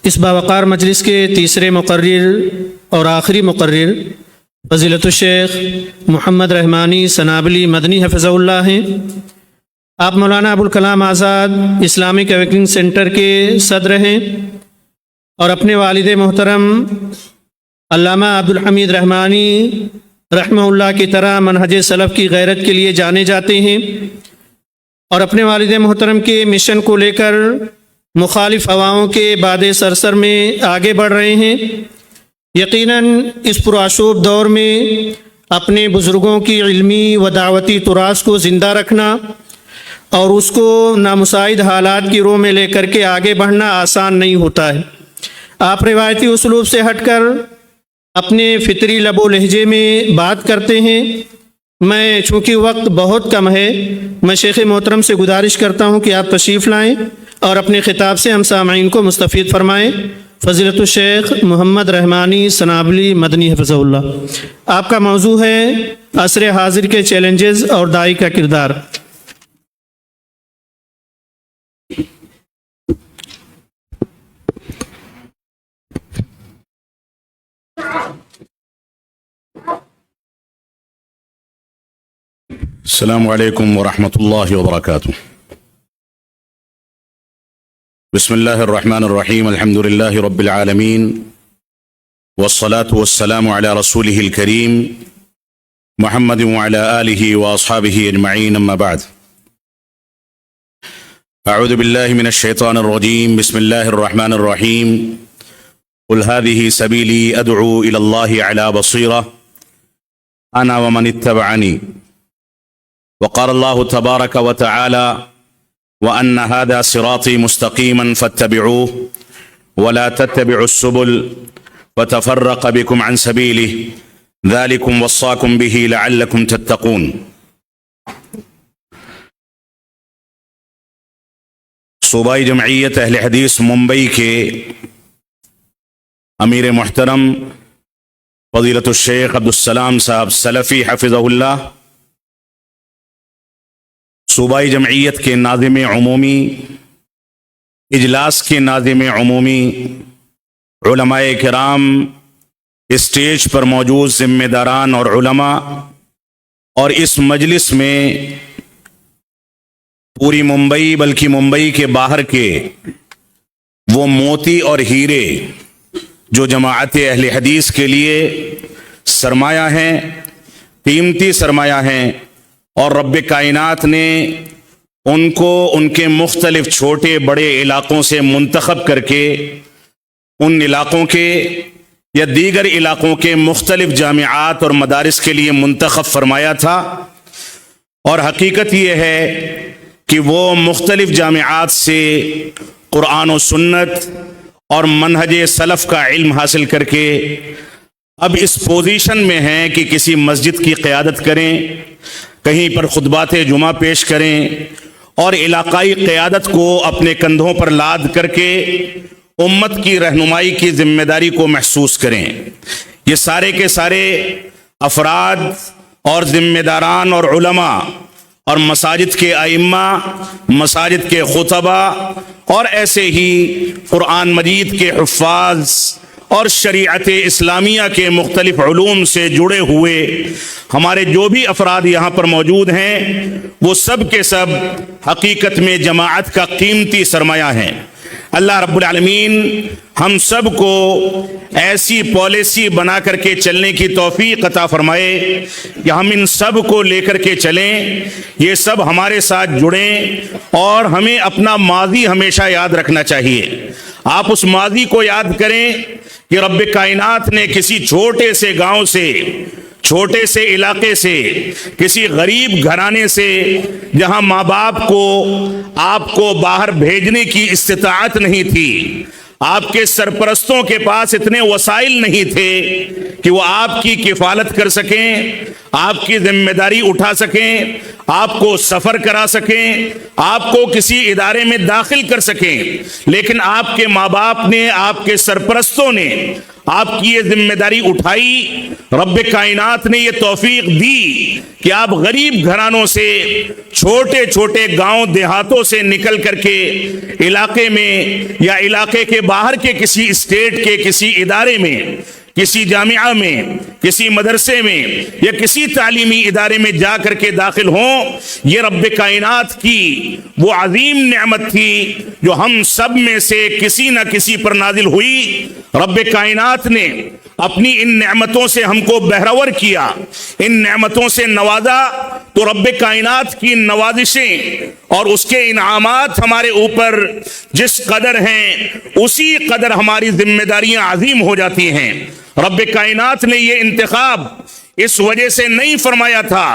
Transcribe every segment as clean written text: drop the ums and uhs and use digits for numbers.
اس باوقار مجلس کے تیسرے مقرر اور آخری مقرر فضیلت الشیخ محمد رحمانی سنابلی مدنی حفظہ اللہ ہیں۔ آپ Maulana Abul Kalam Azad Islamic awakening centre کے صدر ہیں اور اپنے والد محترم علامہ عبدالحمید رحمانی رحمہ اللہ کی طرح منہج سلف کی غیرت کے لیے جانے جاتے ہیں اور اپنے والد محترم کے مشن کو لے کر مخالف ہواؤں کے باد سرسر میں آگے بڑھ رہے ہیں۔ یقیناً اس پرآشوب دور میں اپنے بزرگوں کی علمی و دعوتی تراث کو زندہ رکھنا اور اس کو نامساعد حالات کی رو میں لے کر کے آگے بڑھنا آسان نہیں ہوتا ہے۔ آپ روایتی اسلوب سے ہٹ کر اپنے فطری لب و لہجے میں بات کرتے ہیں۔ میں چونکہ وقت بہت کم ہے، میں شیخ محترم سے گزارش کرتا ہوں کہ آپ تشریف لائیں اور اپنے خطاب سے ہم سامعین کو مستفید فرمائیں۔ فضیلت الشیخ محمد رحمانی سنابلی مدنی حفظہ اللہ۔ آپ کا موضوع ہے عصر حاضر کے چیلنجز اور داعی کا کردار۔ السلام علیکم ورحمۃ اللہ وبرکاتہ۔ بسم اللہ الرحمن الرحیم، الحمد للہ رب العالمین، والصلاة والسلام علی رسولہ الکریم محمد وعلی آلہ واصحابہ اجمعین، اما بعد۔ اعوذ باللہ من الشیطان الرجیم، بسم اللہ الرحمن الرحیم، قل هذه سبیلی ادعو الی اللہ علی بصیرہ انا ومن اتبعنی، وقال الله تبارك وتعالى وأن هذا صراطي مستقيما فاتبعوه ولا تتبعوا السبل فتفرق بكم عن سبيله ذلكم وصاكم به لعلكم تتقون۔ صوبائی جمعیت اہل حدیث ممبئی کے امیر محترم فضیلت الشیخ عبدالسلام صاحب سلفی حفظہ اللہ، صوبائی جمعیت کے ناظم عمومی، اجلاس کے ناظم عمومی، علماء کرام، اسٹیج پر موجود ذمہ داران اور علماء، اور اس مجلس میں پوری ممبئی بلکہ ممبئی کے باہر کے وہ موتی اور ہیرے جو جماعت اہل حدیث کے لیے سرمایہ ہیں، قیمتی سرمایہ ہیں، اور رب کائنات نے ان کو ان کے مختلف چھوٹے بڑے علاقوں سے منتخب کر کے ان علاقوں کے یا دیگر علاقوں کے مختلف جامعات اور مدارس کے لیے منتخب فرمایا تھا، اور حقیقت یہ ہے کہ وہ مختلف جامعات سے قرآن و سنت اور منہج سلف کا علم حاصل کر کے اب اس پوزیشن میں ہیں کہ کسی مسجد کی قیادت کریں، کہیں پر خطبات جمعہ پیش کریں، اور علاقائی قیادت کو اپنے کندھوں پر لاد کر کے امت کی رہنمائی کی ذمہ داری کو محسوس کریں۔ یہ سارے کے سارے افراد اور ذمہ داران اور علماء اور مساجد کے ائمہ، مساجد کے خطبہ، اور ایسے ہی قرآن مجید کے حفاظ اور شریعت اسلامیہ کے مختلف علوم سے جڑے ہوئے ہمارے جو بھی افراد یہاں پر موجود ہیں، وہ سب کے سب حقیقت میں جماعت کا قیمتی سرمایہ ہیں۔ اللہ رب العالمین ہم سب کو ایسی پالیسی بنا کر کے چلنے کی توفیق عطا فرمائے کہ ہم ان سب کو لے کر کے چلیں، یہ سب ہمارے ساتھ جڑیں، اور ہمیں اپنا ماضی ہمیشہ یاد رکھنا چاہیے۔ آپ اس ماضی کو یاد کریں کہ رب کائنات نے کسی چھوٹے سے گاؤں سے، چھوٹے سے علاقے سے، کسی غریب گھرانے سے، جہاں ماں باپ کو آپ کو باہر بھیجنے کی استطاعت نہیں تھی، آپ کے سرپرستوں کے پاس اتنے وسائل نہیں تھے کہ وہ آپ کی کفالت کر سکیں، آپ کی ذمہ داری اٹھا سکیں، آپ کو سفر کرا سکیں، آپ کو کسی ادارے میں داخل کر سکیں، لیکن آپ کے ماں باپ نے، آپ کے سرپرستوں نے آپ کی یہ ذمہ داری اٹھائی۔ رب کائنات نے یہ توفیق دی کہ آپ غریب گھرانوں سے، چھوٹے چھوٹے گاؤں دیہاتوں سے نکل کر کے علاقے میں یا علاقے کے باہر کے کسی اسٹیٹ کے کسی ادارے میں، کسی جامعہ میں، کسی مدرسے میں یا کسی تعلیمی ادارے میں جا کر کے داخل ہوں، یہ رب کائنات کی وہ عظیم نعمت تھی جو ہم سب میں سے کسی نہ کسی پر نازل ہوئی۔ رب کائنات نے اپنی ان نعمتوں سے ہم کو بہرور کیا، ان نعمتوں سے نوازا، تو رب کائنات کی نوازشیں اور اس کے انعامات ہمارے اوپر جس قدر ہیں اسی قدر ہماری ذمہ داریاں عظیم ہو جاتی ہیں۔ رب کائنات نے یہ انتخاب اس وجہ سے نہیں فرمایا تھا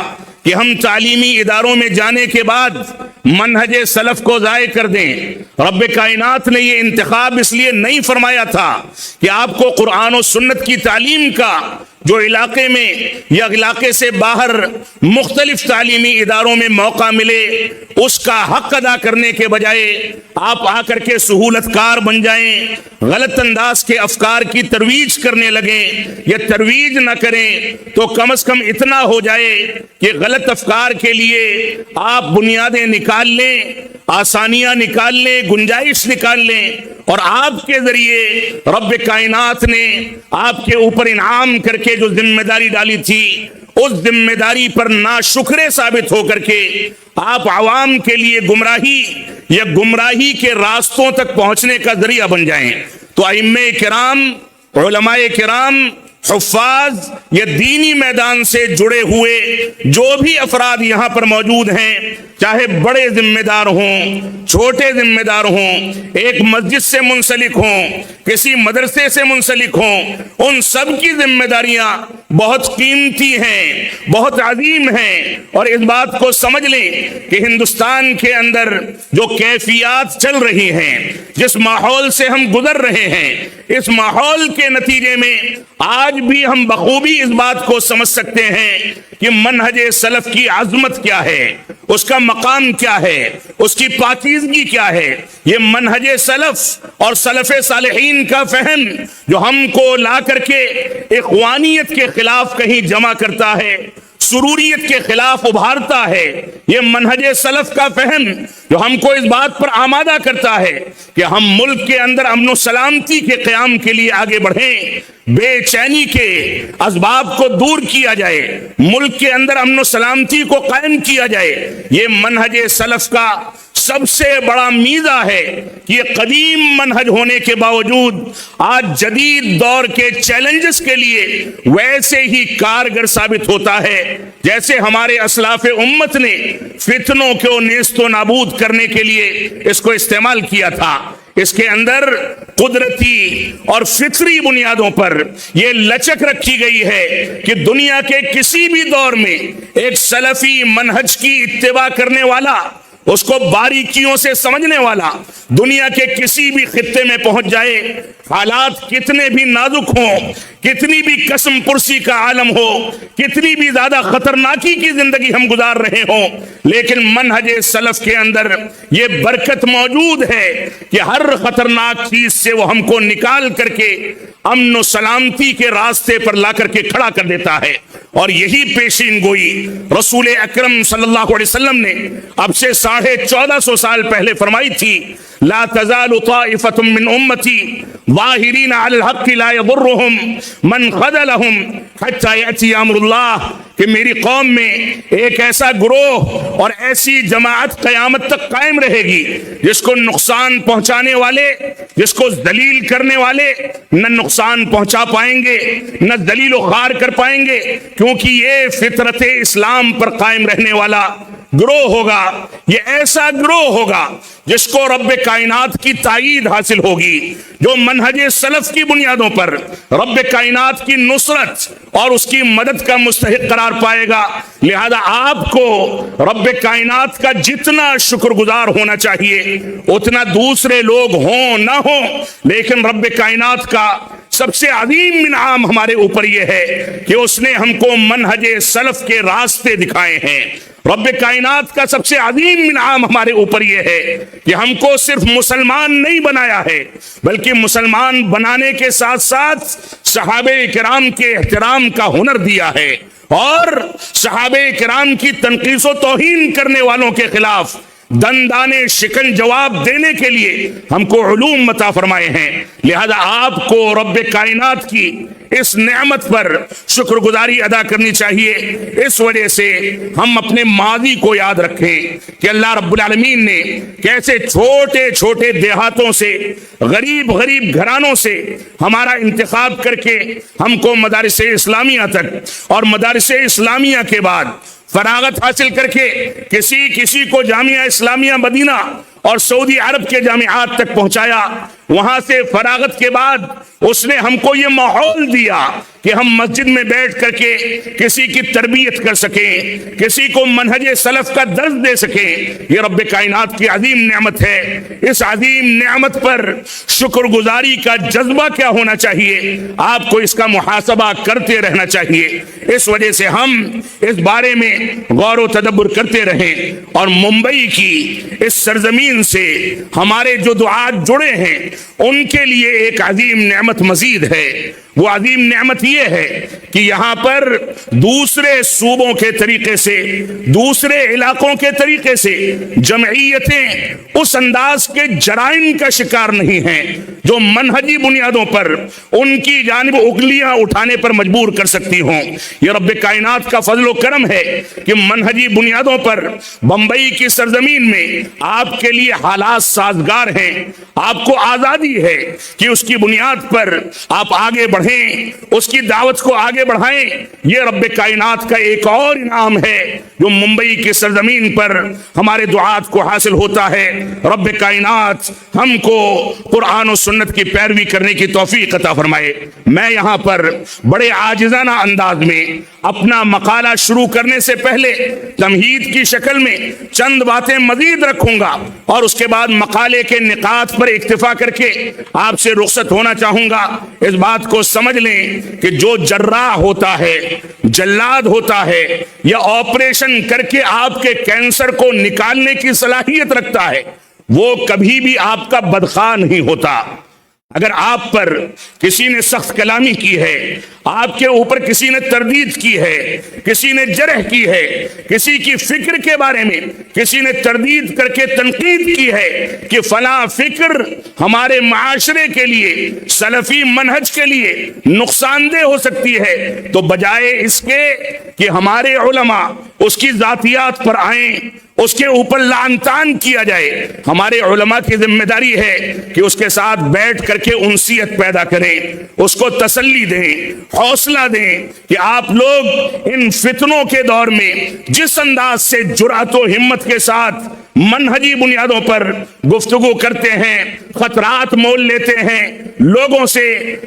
کہ ہم تعلیمی اداروں میں جانے کے بعد منہج سلف کو ضائع کر دیں۔ رب کائنات نے یہ انتخاب اس لیے نہیں فرمایا تھا کہ آپ کو قرآن و سنت کی تعلیم کا جو علاقے میں یا علاقے سے باہر مختلف تعلیمی اداروں میں موقع ملے، اس کا حق ادا کرنے کے بجائے آپ آ کر کے سہولت کار بن جائیں، غلط انداز کے افکار کی ترویج کرنے لگیں، یا ترویج نہ کریں تو کم از کم اتنا ہو جائے کہ غلط افکار کے لیے آپ بنیادیں نکال لیں، آسانیاں نکال لیں، گنجائش نکال لیں، اور آپ کے ذریعے رب کائنات نے آپ کے اوپر انعام کر کے جو ذمہ داری ڈالی تھی، اس ذمہ داری پر ناشکرے ثابت ہو کر کے آپ عوام کے لیے گمراہی یا گمراہی کے راستوں تک پہنچنے کا ذریعہ بن جائیں۔ تو ائمہ کرام، علماء کرام، حفاظ یا دینی میدان سے جڑے ہوئے جو بھی افراد یہاں پر موجود ہیں، چاہے بڑے ذمہ دار ہوں، چھوٹے ذمہ دار ہوں، ایک مسجد سے منسلک ہوں، کسی مدرسے سے منسلک ہوں، ان سب کی ذمہ داریاں بہت قیمتی ہیں، بہت عظیم ہیں، اور اس بات کو سمجھ لیں کہ ہندوستان کے اندر جو کیفیات چل رہی ہیں، جس ماحول سے ہم گزر رہے ہیں، اس ماحول کے نتیجے میں آج بھی ہم بخوبی اس بات کو سمجھ سکتے ہیں کہ منہج سلف کی عظمت کیا ہے، اس کا مقام کیا ہے، اس کی پاکیزگی کیا ہے۔ یہ منہج سلف اور سلف صالحین کا فہم جو ہم کو لا کر کے اخوانیت کے خلاف کہیں جمع کرتا ہے، سروریت کے خلاف ابھارتا ہے، یہ منہج سلف کا فہم جو ہم کو اس بات پر آمادہ کرتا ہے کہ ہم ملک کے اندر امن و سلامتی کے قیام کے لیے آگے بڑھیں، بے چینی کے اسباب کو دور کیا جائے، ملک کے اندر امن و سلامتی کو قائم کیا جائے۔ یہ منہج سلف کا سب سے بڑا میزہ ہے کہ یہ قدیم منہج ہونے کے باوجود آج جدید دور کے چیلنجز کے لیے ویسے ہی کارگر ثابت ہوتا ہے جیسے ہمارے اسلاف امت نے فتنوں کو نیست و نابود کرنے کے لیے اس کو استعمال کیا تھا۔ اس کے اندر قدرتی اور فطری بنیادوں پر یہ لچک رکھی گئی ہے کہ دنیا کے کسی بھی دور میں ایک سلفی منہج کی اتباع کرنے والا، اس کو باریکیوں سے سمجھنے والا، دنیا کے کسی بھی خطے میں پہنچ جائے، حالات کتنے بھی نازک ہوں، کتنی بھی قسم پرسی کا عالم ہو، کتنی بھی زیادہ خطرناکی کی زندگی ہم گزار رہے ہوں، لیکن منہج سلف کے اندر یہ برکت موجود ہے کہ ہر خطرناک چیز سے وہ ہم کو نکال کر کے امن و سلامتی کے راستے پر لا کر کے کھڑا کر دیتا ہے۔ اور یہی پیشین گوئی رسول اکرم صلی اللہ علیہ وسلم نے اب سے 1450 سال پہلے فرمائی تھی، لا تزال طائفة من امتی ظاہرین علی الحق لا یضرهم من خذلهم حتی یأتی امر اللہ، کہ میری قوم میں ایک ایسا گروہ اور ایسی جماعت قیامت تک قائم رہے گی جس کو نقصان پہنچانے والے، جس کو ذلیل کرنے والے نہ نقصان پہنچا پائیں گے نہ ذلیل و خوار کر پائیں گے، کیونکہ یہ فطرت اسلام پر قائم رہنے والا گروہ ہوگا، یہ ایسا گروہ ہوگا جس کو رب کائنات کی تائید حاصل ہوگی، جو منہج سلف کی بنیادوں پر رب کائنات کی نصرت اور اس کی مدد کا مستحق قرار پائے گا۔ لہذا آپ کو رب کائنات کا جتنا شکر گزار ہونا چاہیے اتنا دوسرے لوگ ہوں نہ ہوں، لیکن رب کائنات کا سب سے عظیم انعام ہمارے اوپر یہ ہے کہ اس نے ہم کو منہج سلف کے راستے دکھائے ہیں۔ رب کائنات کا سب سے عظیم انعام ہمارے اوپر یہ ہے کہ ہم کو صرف مسلمان نہیں بنایا ہے، بلکہ مسلمان بنانے کے ساتھ ساتھ صحابہ کرام کے احترام کا ہنر دیا ہے، اور صحابہ کرام کی تنقیص و توہین کرنے والوں کے خلاف دندانے شکن جواب دینے کے لیے ہم کو علوم عطا فرمائے ہیں۔ لہذا آپ کو رب کائنات کی اس نعمت پر شکر گزاری ادا کرنی چاہیے۔ اس وجہ سے ہم اپنے ماضی کو یاد رکھیں کہ اللہ رب العالمین نے کیسے چھوٹے چھوٹے دیہاتوں سے، غریب غریب گھرانوں سے ہمارا انتخاب کر کے ہم کو مدارس اسلامیہ تک، اور مدارس اسلامیہ کے بعد فراغت حاصل کر کے کسی کو جامعہ اسلامیہ مدینہ اور سعودی عرب کے جامعات تک پہنچایا۔ وہاں سے فراغت کے بعد اس نے ہم کو یہ ماحول دیا کہ ہم مسجد میں بیٹھ کر کے کسی کی تربیت کر سکیں، کسی کو منہج سلف کا درس دے سکیں۔ یہ رب کائنات کی عظیم نعمت ہے۔ اس عظیم نعمت پر شکر گزاری کا جذبہ کیا ہونا چاہیے، آپ کو اس کا محاسبہ کرتے رہنا چاہیے۔ اس وجہ سے ہم اس بارے میں غور و تدبر کرتے رہیں، اور ممبئی کی اس سرزمین سے ہمارے جو دعات جڑے ہیں ان کے لیے ایک عظیم نعمت مزید ہے۔ وہ عظیم نعمت یہ ہے کہ یہاں پر دوسرے صوبوں کے طریقے سے، دوسرے علاقوں کے طریقے سے جمعیتیں اس انداز کے جرائم کا شکار نہیں ہیں جو منہجی بنیادوں پر ان کی جانب انگلیاں اٹھانے پر مجبور کر سکتی ہوں۔ یہ رب کائنات کا فضل و کرم ہے کہ منہجی بنیادوں پر بمبئی کی سرزمین میں آپ کے لیے حالات سازگار ہیں، آپ کو آزادی ہے کہ اس کی بنیاد پر آپ آگے بڑھیں، اس کی دعوت کو آگے بڑھائیں۔ یہ رب کائنات کا ایک اور انعام ہے جو ممبئی کی سرزمین پر ہمارے دعات کو حاصل ہوتا ہے۔ رب کائنات ہم کو قرآن و سنت کی پیروی کرنے کی توفیق عطا فرمائے۔ میں یہاں پر بڑے عاجزانہ انداز میں اپنا مقالہ شروع کرنے سے پہلے تمہید کی شکل میں چند باتیں مزید رکھوں گا، اور اس کے بعد مقالے کے نقاط پر اکتفا کر کے آپ سے رخصت ہونا چاہوں گا۔ اس بات کو سمجھ لیں کہ جو جراح ہوتا ہے، جلاد ہوتا ہے، یا آپریشن کر کے آپ کے کینسر کو نکالنے کی صلاحیت رکھتا ہے، وہ کبھی بھی آپ کا بدخواہ نہیں ہوتا۔ اگر آپ پر کسی نے سخت کلامی کی ہے، آپ کے اوپر کسی نے تردید کی ہے، کسی نے جرح کی ہے، کسی کی فکر کے بارے میں کسی نے تردید کر کے تنقید کی ہے کہ فلاں فکر ہمارے معاشرے کے لیے، سلفی منہج کے لیے نقصان دہ ہو سکتی ہے، تو بجائے اس کے کہ ہمارے علماء اس کی ذاتیات پر آئیں، اس کے اوپر لعن طعن کیا جائے، ہمارے علماء کی ذمہ داری ہے کہ اس کے ساتھ بیٹھ کر کے انسیت پیدا کریں، اس کو تسلی دیں، حوصلہ دیں کہ آپ لوگ ان فتنوں کے دور میں جس انداز سے جرأت و ہمت کے ساتھ منہجی بنیادوں پر گفتگو کرتے ہیں، خطرات مول لیتے ہیں، لوگوں سے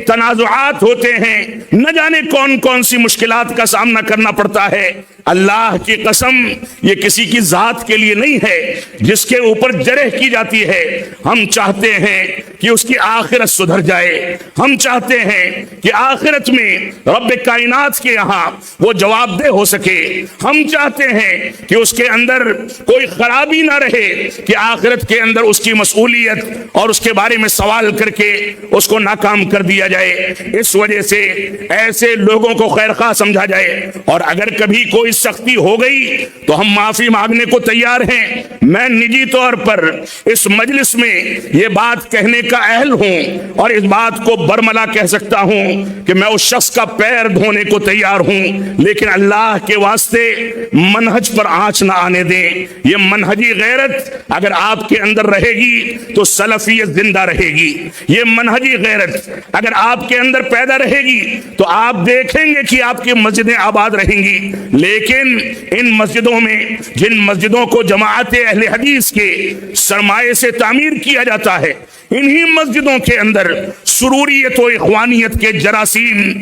تنازعات ہوتے ہیں، نہ جانے کون کون سی مشکلات کا سامنا کرنا پڑتا ہے۔ اللہ کی قسم یہ کسی کی ذات کے لیے نہیں ہے جس کے اوپر جرح کی جاتی ہے۔ ہم چاہتے ہیں کہ اس کی آخرت سدھر جائے، ہم چاہتے ہیں کہ آخرت میں رب کائنات کے یہاں وہ جواب دہ ہو سکے، ہم چاہتے ہیں کہ اس کے اندر کوئی خرابی نہ رہے، کہ آخرت کے اندر اس کی مسئولیت اور اس کے بارے میں سوال کر کے اس کو ناکام کر دیا جائے۔ اس وجہ سے ایسے لوگوں کو خیر خواہ سمجھا جائے، اور اگر کبھی کوئی سختی ہو گئی تو ہم معافی مانگنے کو تیار ہیں۔ میں نجی طور پر اس مجلس میں یہ بات کہنے کا اہل ہوں، اور اس بات کو برملا کہہ سکتا ہوں کہ میں اس شخص کا پیر دھونے کو تیار ہوں، لیکن اللہ کے واسطے منہج پر آنچ نہ آنے دیں۔ یہ منہجی غیرت اگر آپ کے اندر رہے گی تو سلفیت زندہ رہے گی۔ یہ منہجی غیرت اگر آپ کے اندر پیدا رہے گی تو آپ دیکھیں گے کہ آپ کی مسجدیں آباد رہیں گی۔ لیکن ان مسجدوں میں، جن مسجدوں کو جماعت اہل حدیث کے سرمایے سے تعمیر کیا جاتا ہے، انہی مسجدوں کے اندر سروریت و اخوانیت کے جراثیم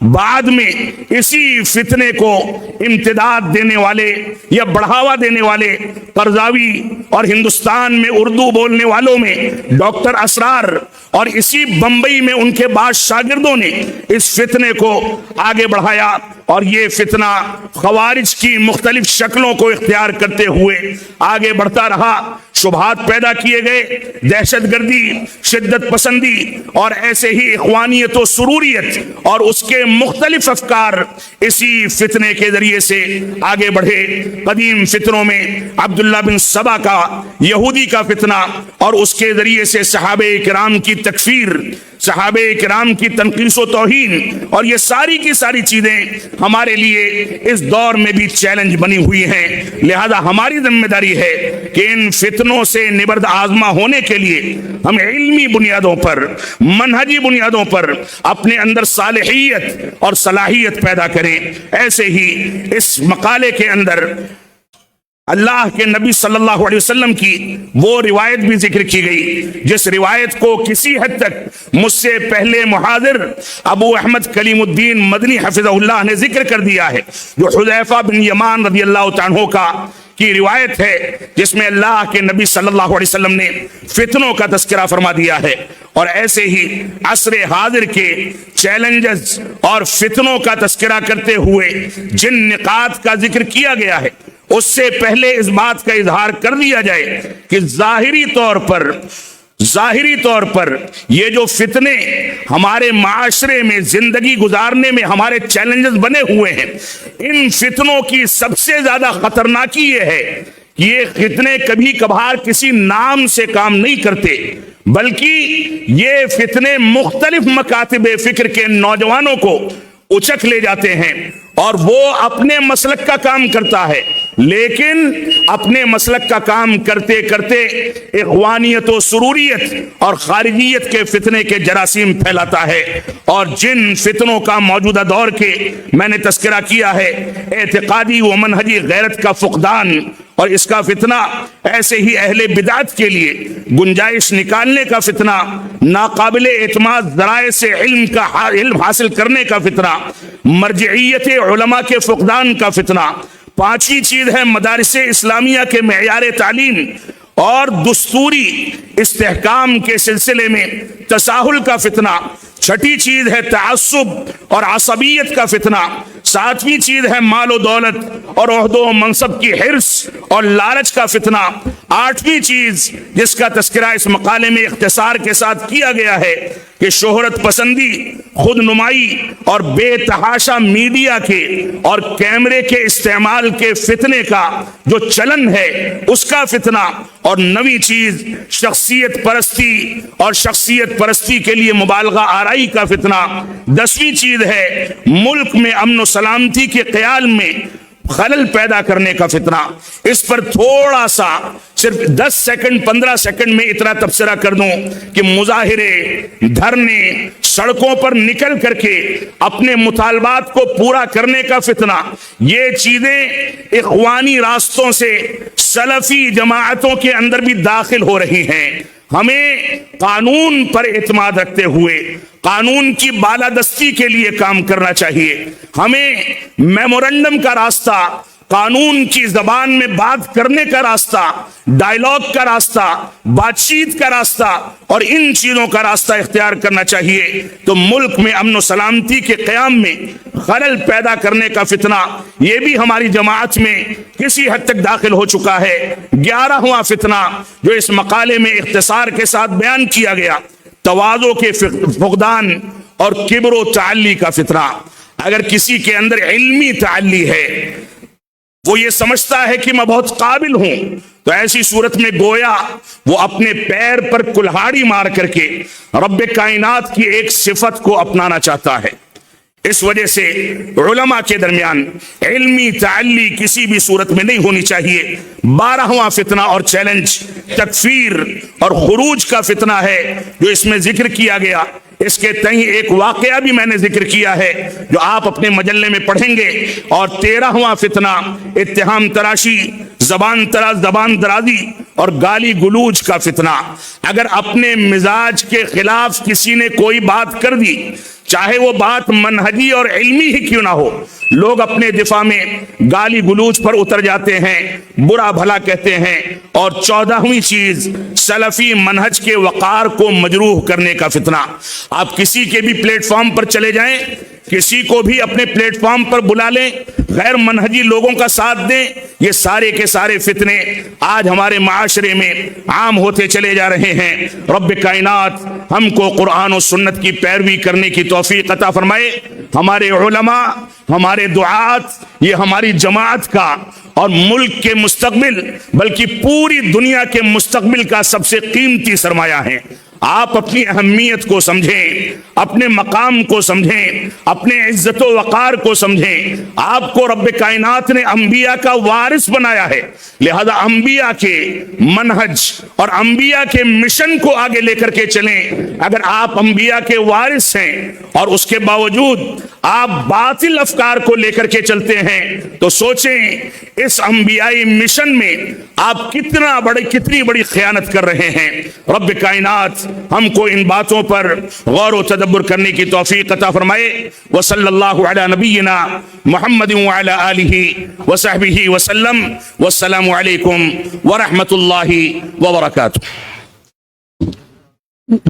بعد میں اسی فتنے کو امتداد دینے والے یا بڑھاوا دینے والے قرضاوی اور ہندوستان میں اردو بولنے والوں میں ڈاکٹر اسرار اور اسی بمبئی میں ان کے بعض شاگردوں نے اس فتنے کو آگے بڑھایا، اور یہ فتنہ خوارج کی مختلف شکلوں کو اختیار کرتے ہوئے آگے بڑھتا رہا۔ شبہات پیدا کیے گئے، دہشت گردی، شدت پسندی اور ایسے ہی اخوانیت و سروریت اور اس کے مختلف افکار اسی فتنے کے ذریعے سے آگے بڑھے۔ قدیم فتنوں میں عبداللہ بن سبا کا یہودی کا فتنہ اور اس کے ذریعے سے صحابہ کرام کی تکفیر، صحابہ کرام کی تنقیص و توہین، اور یہ ساری کی ساری چیزیں ہمارے لیے اس دور میں بھی چیلنج بنی ہوئی ہیں۔ لہذا ہماری ذمہ داری ہے کہ ان فتنوں سے نبرد آزما ہونے کے لیے ہم علمی بنیادوں پر، منہجی بنیادوں پر اپنے اندر صالحیت اور صلاحیت پیدا کریں۔ ایسے ہی اس مقالے کے اندر اللہ کے نبی صلی اللہ علیہ وسلم کی وہ روایت بھی ذکر کی گئی جس روایت کو کسی حد تک مجھ سے پہلے محاضر ابو احمد کلیم الدین مدنی حفظہ اللہ نے ذکر کر دیا ہے، جو حذیفہ بن یمان رضی اللہ تعالیٰ عنہ کی روایت ہے، جس میں اللہ کے نبی صلی اللہ علیہ وسلم نے فتنوں کا تذکرہ فرما دیا ہے۔ اور ایسے ہی عصر حاضر کے چیلنجز اور فتنوں کا تذکرہ کرتے ہوئے جن نقاط کا ذکر کیا گیا ہے، اس سے پہلے اس بات کا اظہار کر دیا جائے کہ ظاہری طور پر یہ جو فتنے ہمارے معاشرے میں زندگی گزارنے میں ہمارے چیلنجز بنے ہوئے ہیں، ان فتنوں کی سب سے زیادہ خطرناکی یہ ہے کہ یہ فتنے کبھی کبھار کسی نام سے کام نہیں کرتے، بلکہ یہ فتنے مختلف مکاتب فکر کے نوجوانوں کو اچک لے جاتے ہیں، اور وہ اپنے مسلک کا کام کرتا ہے، لیکن اپنے مسلک کا کام کرتے کرتے اخوانیت و سروریت اور خارجیت کے فتنے کے جراثیم پھیلاتا ہے۔ اور جن فتنوں کا موجودہ دور کے میں نے تذکرہ کیا ہے، اعتقادی و منہجی غیرت کا فقدان، اور اس کا فتنہ ایسے ہی اہل بدعت کے لیے گنجائش نکالنے کا فتنہ، ناقابل اعتماد ذرائع سے علم حاصل کرنے کا فتنہ، مرجعیت علماء کے فقدان کا فتنہ، پانچویں چیز ہے مدارس اسلامیہ کے معیار تعلیم اور دستوری استحکام کے سلسلے میں تساہل کا فتنہ، چھٹی چیز ہے تعصب اور عصبیت کا فتنہ، ساتویں چیز ہے مال و دولت اور عہدہ و منصب کی حرص اور لالچ کا فتنہ، آٹھویں چیز جس کا تذکرہ اس مقالے میں اختصار کے ساتھ کیا گیا ہے کہ شہرت پسندی، خود نمائی اور بے تحاشا میڈیا کے اور کیمرے کے استعمال کے فتنے کا جو چلن ہے اس کا فتنہ، اور نویں چیز شخصیت پرستی اور شخصیت پرستی کے لیے مبالغہ آرائی کا فتنہ، دسویں چیز ہے ملک میں امن و سلامتی کے قیام میں خلل پیدا کرنے کا فتنہ۔ اس پر تھوڑا سا صرف 10 سیکنڈ 15 سیکنڈ میں اتنا تبصرہ کر دوں کہ مظاہرے، دھرنے، سڑکوں پر نکل کر کے اپنے مطالبات کو پورا کرنے کا فتنہ، یہ چیزیں اخوانی راستوں سے سلفی جماعتوں کے اندر بھی داخل ہو رہی ہیں۔ ہمیں قانون پر اعتماد رکھتے ہوئے قانون کی بالادستی کے لیے کام کرنا چاہیے۔ ہمیں میمورنڈم کا راستہ، قانون کی زبان میں بات کرنے کا راستہ، ڈائیلاگ کا راستہ، بات چیت کا راستہ اور ان چیزوں کا راستہ اختیار کرنا چاہیے، تو ملک میں امن و سلامتی کے قیام میں خلل پیدا کرنے کا فتنہ یہ بھی ہماری جماعت میں کسی حد تک داخل ہو چکا ہے۔ 11واں فتنہ جو اس مقالے میں اختصار کے ساتھ بیان کیا گیا، تواضع کے فقدان اور کبر و تعلی کا فتنہ۔ اگر کسی کے اندر علمی تعلی ہے، وہ یہ سمجھتا ہے کہ میں بہت قابل ہوں، تو ایسی صورت میں گویا وہ اپنے پیر پر کلہاڑی مار کر کے رب کائنات کی ایک صفت کو اپنانا چاہتا ہے۔ اس وجہ سے علماء کے درمیان علمی تعلی کسی بھی صورت میں نہیں ہونی چاہیے۔ 12واں فتنہ اور چیلنج تکفیر اور خروج کا فتنہ ہے جو اس میں ذکر کیا گیا۔ اس کے تئیں ایک واقعہ بھی میں نے ذکر کیا ہے جو آپ اپنے مجلے میں پڑھیں گے۔ اور 13واں فتنہ اتہام تراشی، زبان درازی اور گالی گلوچ کا فتنہ۔ اگر اپنے مزاج کے خلاف کسی نے کوئی بات کر دی چاہے وہ بات منہجی اور علمی ہی کیوں نہ ہو، لوگ اپنے دفاع میں گالی گلوچ پر اتر جاتے ہیں، برا بھلا کہتے ہیں، اور 14ویں چیز سلفی منہج کے وقار کو مجروح کرنے کا فتنہ۔ آپ کسی کے بھی پلیٹ فارم پر چلے جائیں، کسی کو بھی اپنے پلیٹ فارم پر بلا لیں، غیر منہجی لوگوں کا ساتھ دیں، یہ سارے کے سارے فتنے آج ہمارے معاشرے میں عام ہوتے چلے جا رہے ہیں۔ رب کائنات ہم کو قرآن و سنت کی پیروی کرنے کی توفیق عطا فرمائے۔ ہمارے علماء، ہمارے دعات، یہ ہماری جماعت کا اور ملک کے مستقبل بلکہ پوری دنیا کے مستقبل کا سب سے قیمتی سرمایہ ہیں۔ آپ اپنی اہمیت کو سمجھیں، اپنے مقام کو سمجھیں، اپنے عزت و وقار کو سمجھیں۔ آپ کو رب کائنات نے انبیاء کا وارث بنایا ہے، لہذا انبیاء کے منہج اور انبیاء کے مشن کو آگے لے کر کے چلیں۔ اگر آپ انبیاء کے وارث ہیں اور اس کے باوجود آپ باطل افکار کو لے کر کے چلتے ہیں تو سوچیں اس انبیائی مشن میں آپ کتنی بڑی خیانت کر رہے ہیں۔ رب کائنات ہم کو ان باتوں پر غور و تدبر کرنے کی توفیق عطا فرمائے۔ وصلی اللہ علی نبینا محمد وعلی آلہ وصحبہ وسلم۔ والسلام علیکم ورحمۃ اللہ وبرکاتہ۔